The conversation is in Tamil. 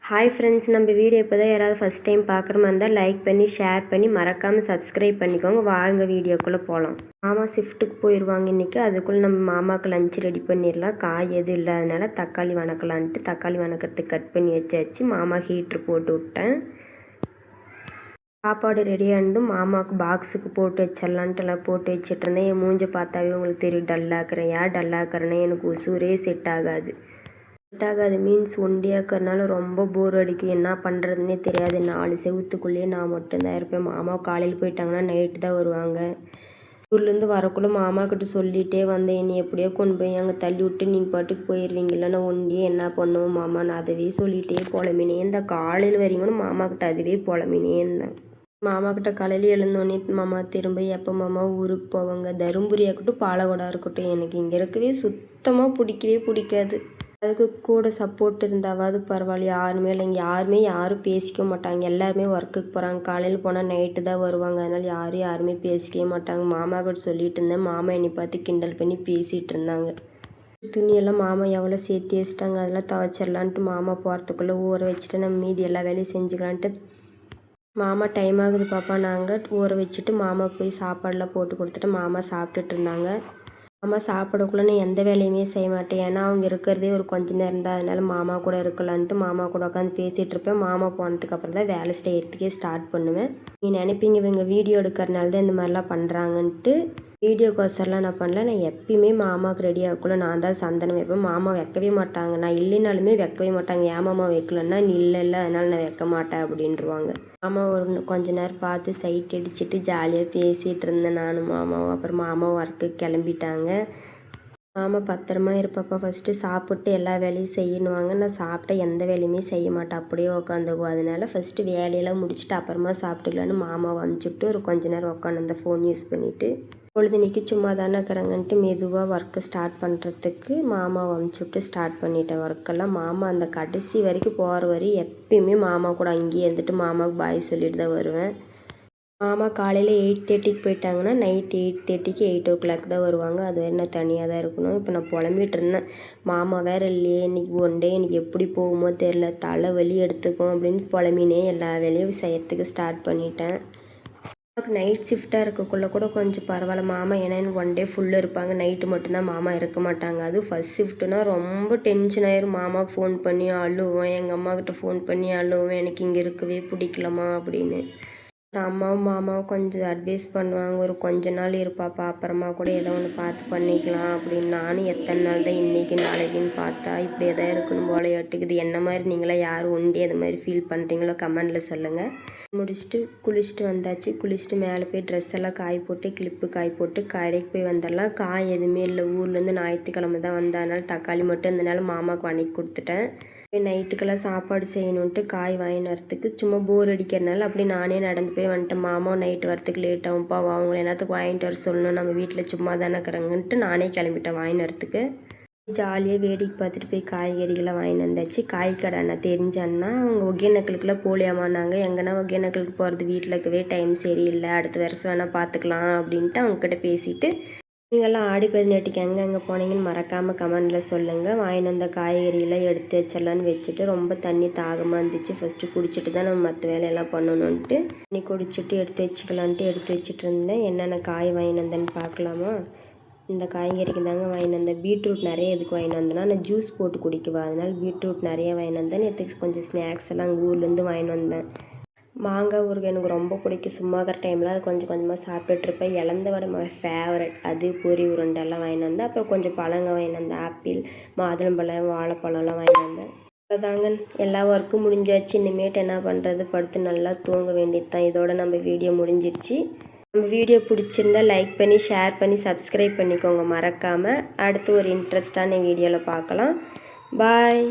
ஹாய் ஃப்ரெண்ட்ஸ், நம்ம வீடியோ இப்போ தான் யாராவது ஃபஸ்ட் டைம் பார்க்குற மாதிரி இருந்தால் லைக் பண்ணி ஷேர் பண்ணி மறக்காமல் சப்ஸ்கிரைப் பண்ணிக்கோங்க. வாங்க வீடியோக்குள்ளே போகலாம். மாமா ஷிஃப்ட்டுக்கு போயிடுவாங்க இன்றைக்கி. அதுக்குள்ளே நம்ம மாமாவுக்கு லஞ்ச் ரெடி பண்ணிடலாம். காய் எதுவும் இல்லாதனால தக்காளி வணக்கலான்ட்டு தக்காளி வணக்கிறதுக்கு கட் பண்ணி வச்சாச்சு. மாமா ஹீட்ரு போட்டு விட்டேன். சாப்பாடு ரெடியானதும் மாமாவுக்கு பாக்ஸுக்கு போட்டு வச்சிடலான்ட்டு எல்லாம் போட்டு வச்சுட்டு இருந்தேன். என் மூஞ்சை பார்த்தாவே உங்களுக்கு தெரியும் டல்லாக்குறேன். ஏன் டல்லாக்குறேன்னா எனக்கு உசுரே செட் ஆகாது. மீன்ஸ் ஒண்டியாக்கிறனால ரொம்ப போர் அடிக்கும். என்ன பண்ணுறதுனே தெரியாது. 4 செவத்துக்குள்ளேயே நான் மட்டும்தான் இருப்பேன். மாமா காலையில் போயிட்டாங்கன்னா நைட்டு தான் வருவாங்க. ஊர்லேருந்து வரக்குள்ளே மாமாக்கிட்ட சொல்லிகிட்டே வந்தேன், என்னை எப்படியோ கொண்டு போய் அங்கே தள்ளி விட்டு நீங்கள் பாட்டுக்கு போயிடுவீங்க, இல்லைன்னா ஒண்டியே என்ன பண்ணுவோம் மாமா. நான் அதுவே சொல்லிகிட்டே புலம்பினே இருந்தேன். காலையில் வரீங்கன்னு மாமாக்கிட்ட அதுவே புலம்பினே இருந்தேன். மாமாக்கிட்ட காலையில் எழுந்தோடனே மாமா திரும்ப எப்போ மாமா ஊருக்கு போவாங்க, தருமபுரியாக இருக்கட்டும் பாலக்கோடா இருக்கட்டும், எனக்கு இங்கே இருக்கவே சுத்தமாக பிடிக்காது. அதுக்கு கூட சப்போர்ட் இருந்தாவது பரவாயில்ல. யாருமே இல்லை இங்கே. யாரும் பேசிக்க மாட்டாங்க. எல்லாருமே ஒர்க்குக்கு போகிறாங்க. காலையில் போனால் நைட்டு தான் வருவாங்க. அதனால் யாருமே பேசிக்கவே மாட்டாங்க. மாமா கிட்ட சொல்லிட்டு இருந்தேன். மாமா என்னை பார்த்து கிண்டல் பண்ணி பேசிகிட்டு இருந்தாங்க. துணியெல்லாம் மாமா எவ்வளோ சேர்த்து வச்சிட்டாங்க, அதெல்லாம் துவைச்சிடலான்ட்டு மாமா போகிறதுக்குள்ளே ஊற வச்சுட்டு நம்ம மீதி எல்லா வேலையும் செஞ்சுக்கலான்ட்டு மாமா டைம் ஆகுது பாப்பா நாங்கள் ஊற வச்சுட்டு மாமாவுக்கு போய் சாப்பாடெலாம் போட்டு கொடுத்துட்டு மாமா சாப்பிட்டுட்டு இருந்தாங்க. மாமா சாப்பிடக்குள்ள நான் எந்த வேலையுமே செய்ய மாட்டேன். ஏன்னா அவங்க இருக்கிறதே ஒரு கொஞ்ச நேரம் தான். அதனால மாமா கூட இருக்கலான்ட்டு மாமா கூட உட்காந்து பேசிகிட்டு இருப்பேன். மாமா போனதுக்கு அப்புறம் தான் வேலை செய்யறதுக்கே ஸ்டார்ட் பண்ணுவேன். நீங்கள் நினைப்பீங்க இவங்க வீடியோ எடுக்கிறனால தான் இந்த மாதிரிலாம் பண்ணுறாங்கன்ட்டு. வீடியோக்கோசரெலாம் நான் பண்ணல. நான் எப்பயுமே மாமாவுக்கு ரெடி ஆகக்குள்ள நான் தான் சந்தனம் வைப்பேன். மாமா வைக்கவே மாட்டாங்க. நான் இல்லைனாலுமே வைக்கவே மாட்டாங்க. ஏன் மாமா வைக்கலன்னா நீ இல்லை அதனால் நான் வைக்க மாட்டேன் அப்படின்ட்டுருவாங்க. மாமா கொஞ்ச நேரம் பார்த்து சைட் அடிச்சுட்டு ஜாலியாக பேசிகிட்டு இருந்தேன் நானும் மாமாவும். அப்புறம் மாமா ஒர்க்குக்கு கிளம்பிட்டாங்க. மாமா பத்திரமா இருப்பாப்பா, ஃபஸ்ட்டு சாப்பிட்டு எல்லா வேலையும் செய்யணுவாங்க. நான் சாப்பிட்டா எந்த வேலையுமே செய்ய மாட்டேன், அப்படியே உட்காந்துக்குவோம். அதனால ஃபஸ்ட்டு வேலையெல்லாம் முடிச்சுட்டு அப்புறமா சாப்பிட்டுக்கலான்னு மாமாவை அனுப்பிச்சுட்டு ஒரு கொஞ்ச நேரம் உட்காந்து ஃபோன் யூஸ் பண்ணிவிட்டு பொழுதுனிக்கு சும்மா தானே இருக்கிறாங்கன்ட்டு மெதுவாக ஒர்க்கை ஸ்டார்ட் பண்ணுறதுக்கு மாமாவை அனுப்பிச்சுட்டு ஸ்டார்ட் பண்ணிட்டேன் ஒர்க்கெல்லாம். மாமா அந்த கடைசி வரைக்கும் போகிற வரையும் எப்பயுமே மாமா கூட அங்கேயே இருந்துட்டு மாமாவுக்கு பாய் சொல்லிட்டு தான் வருவேன். மாமா காலையில் 8:30க்கு போயிட்டாங்கன்னா நைட் 8:30க்கு 8 o'clock தான் வருவாங்க. அது வரை நான் தனியாக தான் இருக்கணும். இப்போ நான் புலம்பிகிட்டு இருந்தேன், மாமா வேறு இல்லையே இன்றைக்கி ஒன் டே எனக்கு எப்படி போகுமோ தெரில, தலை வலி எடுத்துக்கும் அப்படின்னு புலம்பினே எல்லா வேலையும் செய்யறதுக்கு ஸ்டார்ட் பண்ணிட்டேன். நமக்கு நைட் ஷிஃப்டாக இருக்கக்குள்ளே கூட கொஞ்சம் பரவாயில்ல. மாமா ஏன்னா ஒன் டே ஃபுல்லு இருப்பாங்க, நைட்டு மட்டும்தான் மாமா இருக்க மாட்டாங்க. அதுவும் ஃபஸ்ட் ஷிஃப்ட்டுனா ரொம்ப டென்ஷன் ஆயிரும். மாமாவுக்கு ஃபோன் பண்ணி அழுவேன், எங்கள் அம்மாக்கிட்ட ஃபோன் பண்ணி அழுவேன், எனக்கு இங்கே இருக்கவே பிடிக்கலம்மா அப்படின்னு. அம்மாவும் மாமாவும் கொஞ்சம் அட்வைஸ் பண்ணுவாங்க, ஒரு கொஞ்ச நாள் இருப்பாப்பா அப்புறமா கூட ஏதோ ஒன்று பார்த்து பண்ணிக்கலாம் அப்படின்னு. நானும் எத்தனை நாள் தான் இன்றைக்கி நாளைக்குன்னு பார்த்தா இப்படியே தான் இருக்கணும் போலையாட்டுக்குது. என்ன மாதிரி நீங்களாம் யார் ஒண்டி அது மாதிரி ஃபீல் பண்ணுறீங்களோ கமெண்டில் சொல்லுங்கள். முடிச்சுட்டு குளிச்சுட்டு வந்தாச்சு. குளிச்சுட்டு மேலே போய் ட்ரெஸ் எல்லாம் காய போட்டு கிளிப்பு காய போட்டு கடைக்கு போய் வந்துடலாம். காய் எதுவுமே இல்லை. ஊர்லேருந்து ஞாயிற்றுக்கிழமை தான் வந்ததுனால தக்காளி மட்டும் இருந்தனால மாமாவுக்கு வணக்கி கொடுத்துட்டேன். நைட்டுக்கெல்லாம் சாப்பாடு செய்யணுன்ட்டு காய் வாங்கின்னு வரத்துக்கு சும்மா போர் அடிக்கிறனால அப்படி நானே நடந்து போய் வந்துட்டேன். மாமா நைட்டு வரத்துக்கு லேட் ஆகும்ப்பா, அவங்கள என்னத்துக்கு வாங்கிட்டு வர சொல்லணும், நம்ம வீட்டில் சும்மா தானே இருக்கிறாங்கன்ட்டு நானே கிளம்பிட்டேன் வாங்கின்னு வரத்துக்கு. ஜாலியாக வேடிக்கை பார்த்துட்டு போய் காய்கறிகளாம் வாங்கின்னு வந்தாச்சு. காய் கடை அண்ணா தெரிஞ்ச அண்ணா, அவங்க ஒகேனக்கலுக்குலாம் போலியாமான்னாங்க. எங்கன்னா ஒகேனக்கலுக்கு போகிறது வீட்டில் இருக்கவே டைம் சரியில்லை, அடுத்த வருஷம் வேணால் பார்த்துக்கலாம் அப்படின்ட்டு அவங்கக்கிட்ட பேசிவிட்டு நீங்கள்லாம் ஆடி 18க்கு எங்கே போனீங்கன்னு மறக்காமல் கமெண்டில் சொல்லுங்கள். வாங்கிட்டு வந்த காய்கறியெல்லாம் எடுத்து வச்சிடலான்னு வச்சுட்டு ரொம்ப தண்ணி தாகமாக இருந்துச்சு. ஃபஸ்ட்டு குடிச்சிட்டு தான் நம்ம மற்ற வேலையெல்லாம் பண்ணணுன்ட்டு தண்ணி குடிச்சிட்டு எடுத்து வச்சுக்கலான்ட்டு எடுத்து வச்சுட்டு இருந்தேன். என்னென்ன காய் வாங்கிட்டு வந்தேன்னு பார்க்கலாமா. இந்த காய்கறிக்கு தாங்க வாங்கிட்டு வந்தேன். பீட்ரூட் நிறைய எதுக்கு வாங்கிட்டு வந்தேன்னா நான் ஜூஸ் போட்டு குடிக்குவேன், அதனால் பீட்ரூட் நிறைய வாங்கிட்டு வந்தேன். நேற்றுக்கு கொஞ்சம் ஸ்நாக்ஸ் எல்லாம் அங்கே ஊர்லேருந்து வாங்கிட்டு வந்தேன். மாங்காய் ஊறுகாய் எனக்கு ரொம்ப பிடிக்கும். சும்மா இருக்கிற டைமில் அது கொஞ்சம் கொஞ்சமாக சாப்பிட்டுட்ருப்பேன். இலந்த வடை ஃபேவரட், அது பொரி உருண்டெல்லாம் வாங்கிட்டு வந்தேன். அப்புறம் கொஞ்சம் பழங்க வாங்கிட்டு வந்தேன். ஆப்பிள், மாதுளம்பழம், வாழைப்பழம்லாம் வாங்கிட்டு வந்தேன். அதாங்க எல்லா ஒர்க்கும் முடிஞ்சாச்சு. இனிமேட்டு என்ன பண்ணுறது, படுத்து நல்லா தூங்க வேண்டியது தான். இதோட நம்ம வீடியோ முடிஞ்சிருச்சு. நம்ம வீடியோ பிடிச்சிருந்தா லைக் பண்ணி ஷேர் பண்ணி சப்ஸ்கிரைப் பண்ணிக்கோங்க மறக்காமல். அடுத்து ஒரு இன்ட்ரெஸ்டான வீடியோவில் பார்க்கலாம். பாய்.